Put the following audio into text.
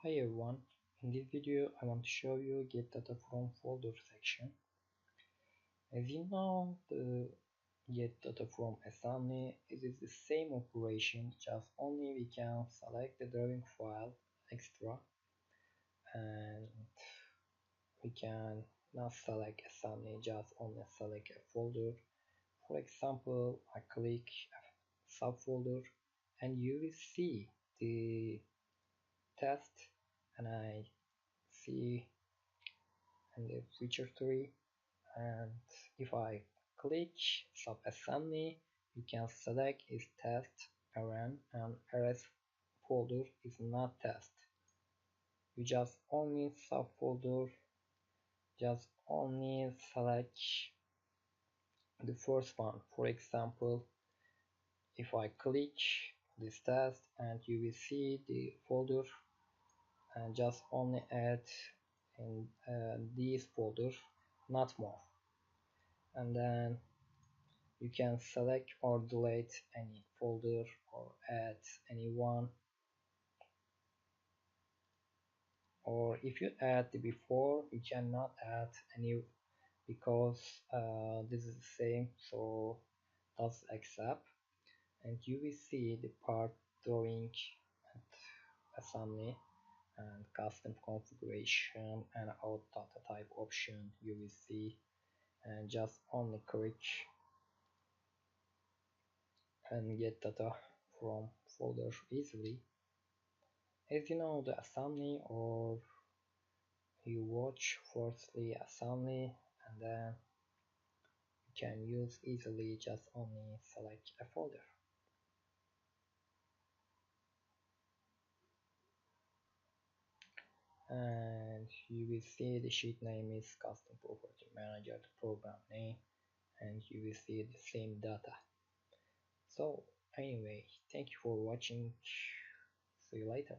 Hi everyone, in this video I want to show you get data from folder section. As you know, the get data from assembly is the same operation, just only we can select the drawing file extra and we can not select assembly, just only select a folder. For example, I click a subfolder and you will see the test and I see in the feature tree, and if I click sub-assembly you can select is test run and rs folder is not test. You just only subfolder, just only select the first one. For example, if I click this test and you will see the folder and just only add in this folder, not more. And then you can select or delete any folder or add any one, or if you add the before you cannot add any because this is the same, so does accept. And you will see the part drawing and assembly and custom configuration and out data type option you will see, and just only click and get data from folder easily. As you know the assembly, or you watch firstly assembly and then you can use easily, just only select a folder. And you will see the sheet name is Custom Property Manager, the program name, and you will see the same data. So anyway, thank you for watching. See you later.